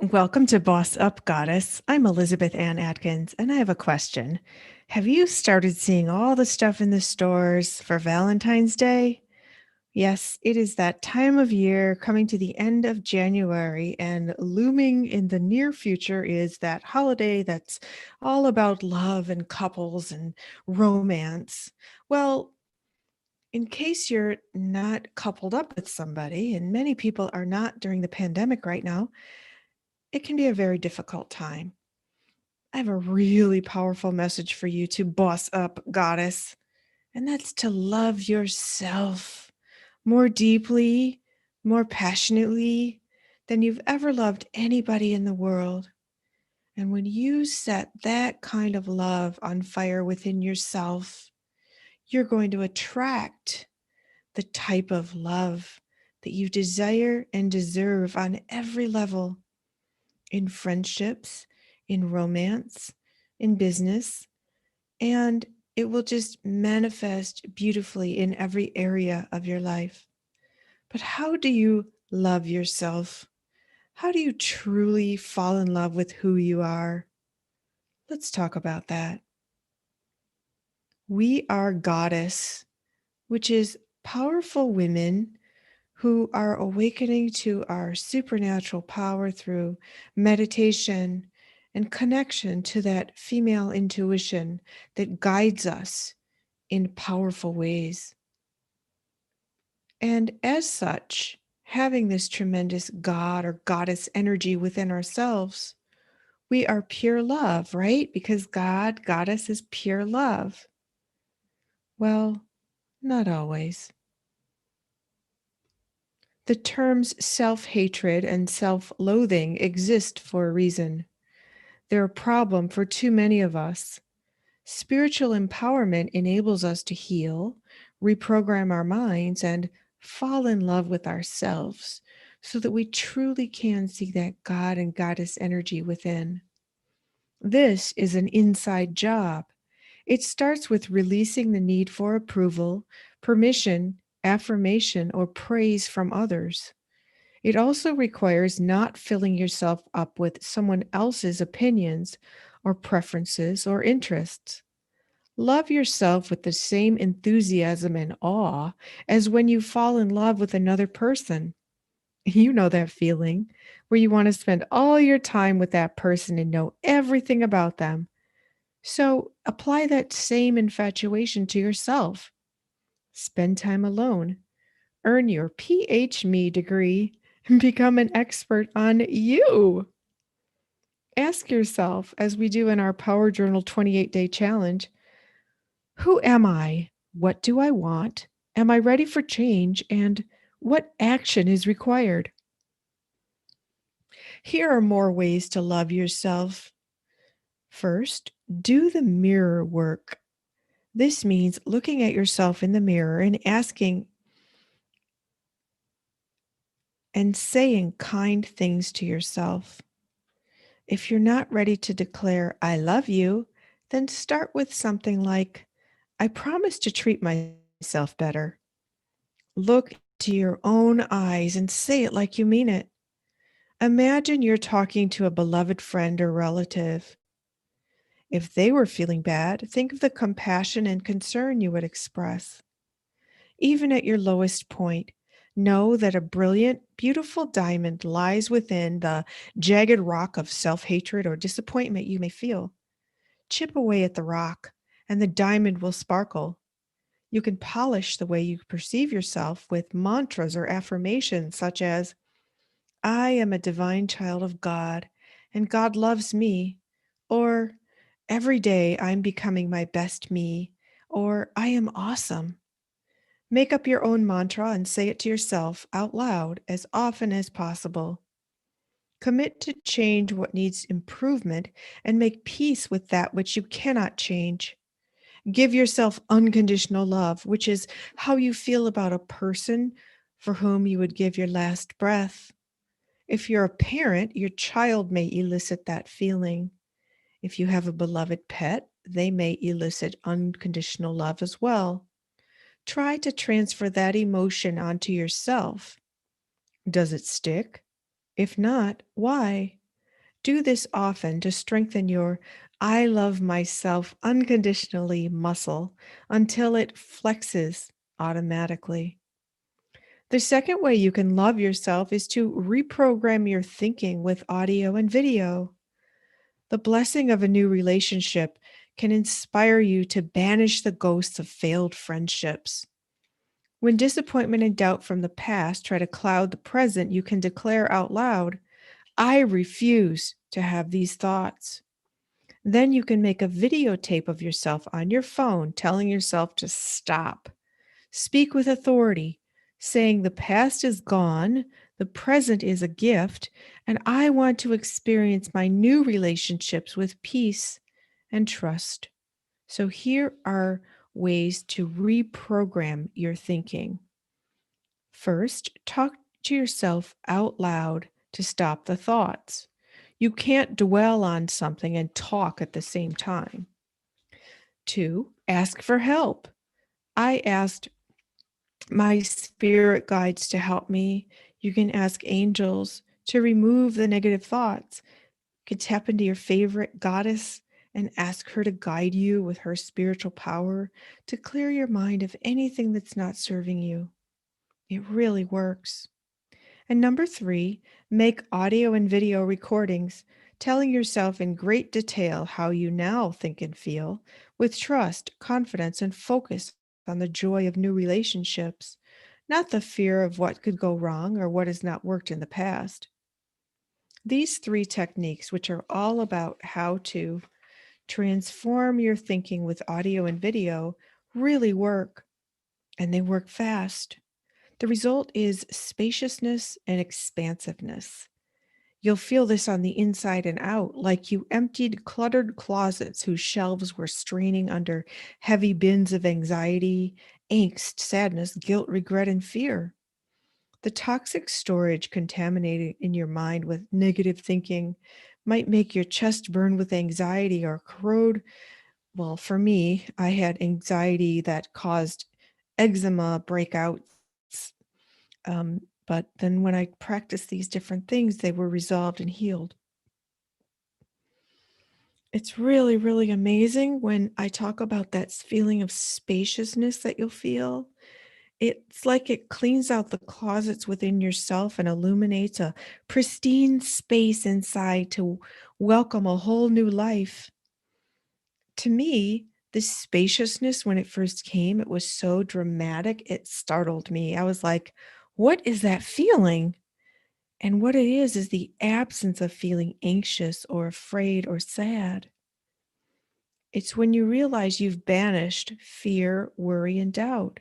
Welcome to Boss Up Goddess. I'm Elizabeth Ann Atkins, and I have a question. Have you started seeing all the stuff in the stores for Valentine's Day? Yes, it is that time of year coming to the end of January, and looming in the near future is that holiday that's all about love and couples and romance. Well, in case you're not coupled up with somebody, and many people are not during the pandemic right now, it can be a very difficult time. I have a really powerful message for you to boss up, goddess, and that's to love yourself more deeply, more passionately than you've ever loved anybody in the world. And when you set that kind of love on fire within yourself, you're going to attract the type of love that you desire and deserve on every level, in friendships, in romance, in business, and it will just manifest beautifully in every area of your life. But how do you love yourself? How do you truly fall in love with who you are? Let's talk about that. We are goddess, which is powerful women who are awakening to our supernatural power through meditation and connection to that female intuition that guides us in powerful ways. And as such, having this tremendous God or goddess energy within ourselves, we are pure love, right? Because God, goddess is pure love. Well, not always. The terms self-hatred and self-loathing exist for a reason. They're a problem for too many of us. Spiritual empowerment enables us to heal, reprogram our minds, and fall in love with ourselves so that we truly can see that God and goddess energy within. This is an inside job. It starts with releasing the need for approval, permission, affirmation, or praise from others. It also requires not filling yourself up with someone else's opinions or preferences or interests. Love yourself with the same enthusiasm and awe as when you fall in love with another person. You know that feeling where you want to spend all your time with that person and know everything about them. So apply that same infatuation to yourself. Spend time alone. Earn your PhD degree and become an expert on you. Ask yourself, as we do in our Power Journal 28-day challenge, who am I? What do I want? Am I ready for change? And what action is required? Here are more ways to love yourself. First, do the mirror work. This means looking at yourself in the mirror and asking and saying kind things to yourself. If you're not ready to declare, I love you, then start with something like, I promise to treat myself better. Look to your own eyes and say it like you mean it. Imagine you're talking to a beloved friend or relative. If they were feeling bad, think of the compassion and concern you would express. Even at your lowest point, know that a brilliant, beautiful diamond lies within the jagged rock of self-hatred or disappointment you may feel. Chip away at the rock, and the diamond will sparkle. You can polish the way you perceive yourself with mantras or affirmations such as, I am a divine child of God, and God loves me. Or, every day I'm becoming my best me. Or, I am awesome. Make up your own mantra and say it to yourself out loud as often as possible. Commit to change what needs improvement and make peace with that which you cannot change. Give yourself unconditional love, which is how you feel about a person for whom you would give your last breath. If you're a parent, your child may elicit that feeling. If you have a beloved pet, they may elicit unconditional love as well. Try to transfer that emotion onto yourself. Does it stick? If not, why? Do this often to strengthen your I love myself unconditionally muscle until it flexes automatically. The second way you can love yourself is to reprogram your thinking with audio and video. The blessing of a new relationship can inspire you to banish the ghosts of failed friendships. When disappointment and doubt from the past try to cloud the present, you can declare out loud, I refuse to have these thoughts. Then you can make a videotape of yourself on your phone telling yourself to stop. Speak with authority, saying the past is gone, the present is a gift, and I want to experience my new relationships with peace and trust. So here are ways to reprogram your thinking. First, talk to yourself out loud to stop the thoughts. You can't dwell on something and talk at the same time. Two, ask for help. I asked my spirit guides to help me. You can ask angels to remove the negative thoughts. You can tap into your favorite goddess and ask her to guide you with her spiritual power to clear your mind of anything that's not serving you. It really works. And number three, make audio and video recordings telling yourself in great detail how you now think and feel with trust, confidence, and focus on the joy of new relationships, not the fear of what could go wrong or what has not worked in the past. These three techniques, which are all about how to transform your thinking with audio and video, really work, and they work fast. The result is spaciousness and expansiveness. You'll feel this on the inside and out, like you emptied cluttered closets whose shelves were straining under heavy bins of anxiety, angst, sadness, guilt, regret, and fear. The toxic storage contaminated in your mind with negative thinking might make your chest burn with anxiety or corrode. Well, for me, I had anxiety that caused eczema breakouts. But then when I practiced these different things, they were resolved and healed. It's really, really amazing when I talk about that feeling of spaciousness that you'll feel. It's like it cleans out the closets within yourself and illuminates a pristine space inside to welcome a whole new life. To me, this spaciousness, when it first came, it was so dramatic, it startled me. I was like, what is that feeling? And what it is the absence of feeling anxious or afraid or sad. It's when you realize you've banished fear, worry, and doubt.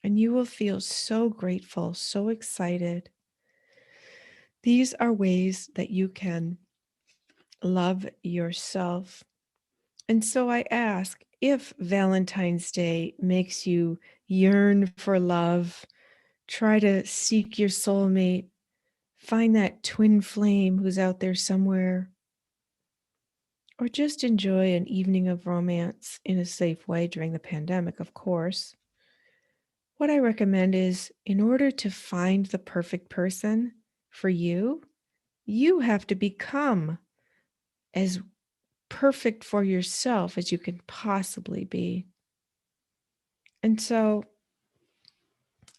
And you will feel so grateful, so excited. These are ways that you can love yourself. And so I ask if Valentine's Day makes you yearn for love, try to seek your soulmate, find that twin flame who's out there somewhere, or just enjoy an evening of romance in a safe way during the pandemic, of course. What I recommend is in order to find the perfect person for you, you have to become as perfect for yourself as you can possibly be. And so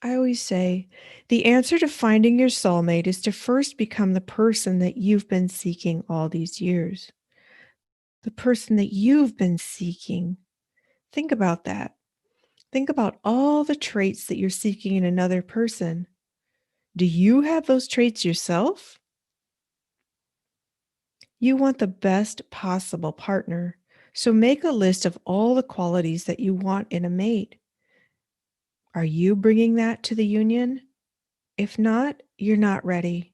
I always say the answer to finding your soulmate is to first become the person that you've been seeking all these years, the person that you've been seeking. Think about that. Think about all the traits that you're seeking in another person. Do you have those traits yourself? You want the best possible partner. So make a list of all the qualities that you want in a mate. Are you bringing that to the union? If not, you're not ready.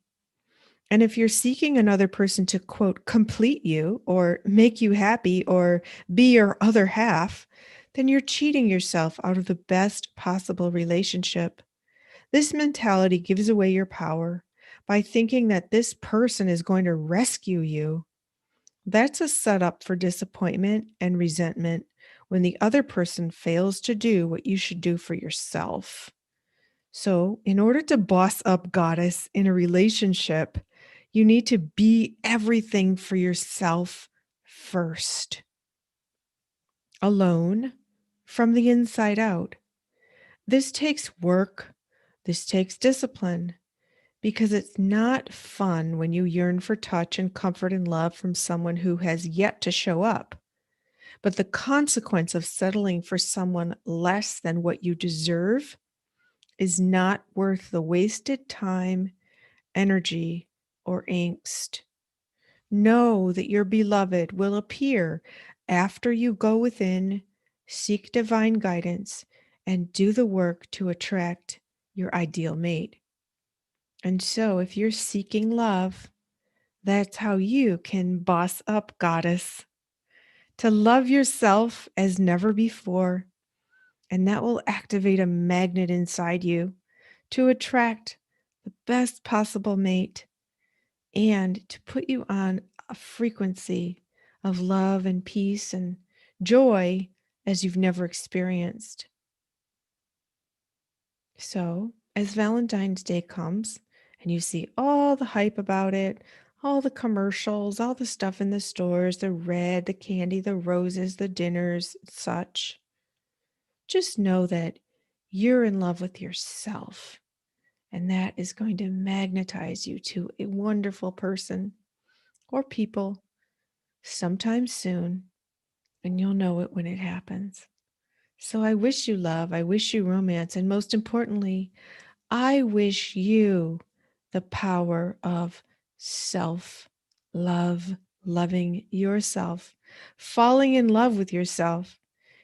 And if you're seeking another person to, quote, complete you or make you happy or be your other half, then you're cheating yourself out of the best possible relationship. This mentality gives away your power by thinking that this person is going to rescue you. That's a setup for disappointment and resentment when the other person fails to do what you should do for yourself. So, in order to boss up goddess in a relationship, You need to be everything for yourself first, alone, from the inside out. This takes work. This takes discipline because it's not fun when you yearn for touch and comfort and love from someone who has yet to show up. But the consequence of settling for someone less than what you deserve is not worth the wasted time, energy, or angst. Know that your beloved will appear after you go within, seek divine guidance, and do the work to attract your ideal mate. And so, if you're seeking love, that's how you can boss up, goddess, to love yourself as never before. And that will activate a magnet inside you to attract the best possible mate and to put you on a frequency of love and peace and joy as you've never experienced. So, as Valentine's Day comes and you see all the hype about it, all the commercials, all the stuff in the stores, the red, the candy, the roses, the dinners, such, just know that you're in love with yourself. And that is going to magnetize you to a wonderful person or people sometime soon. And you'll know it when it happens. So I wish you love. I wish you romance. And most importantly, I wish you the power of self love, loving yourself, falling in love with yourself,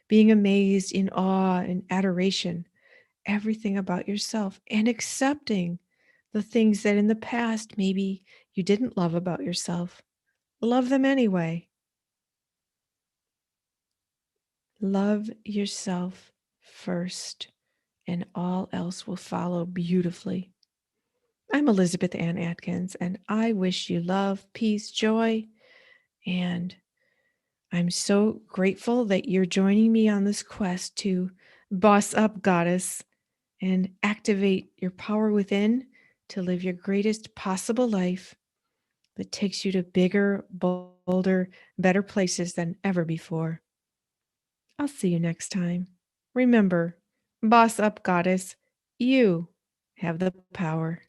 being amazed in awe and adoration, everything about yourself, and accepting the things that in the past maybe you didn't love about yourself. Love them anyway. Love yourself first, and all else will follow beautifully. I'm Elizabeth Ann Atkins, and I wish you love, peace, joy, and I'm so grateful that you're joining me on this quest to boss up, goddess, and activate your power within to live your greatest possible life that takes you to bigger, bolder, better places than ever before. I'll see you next time. Remember, boss up, goddess, you have the power.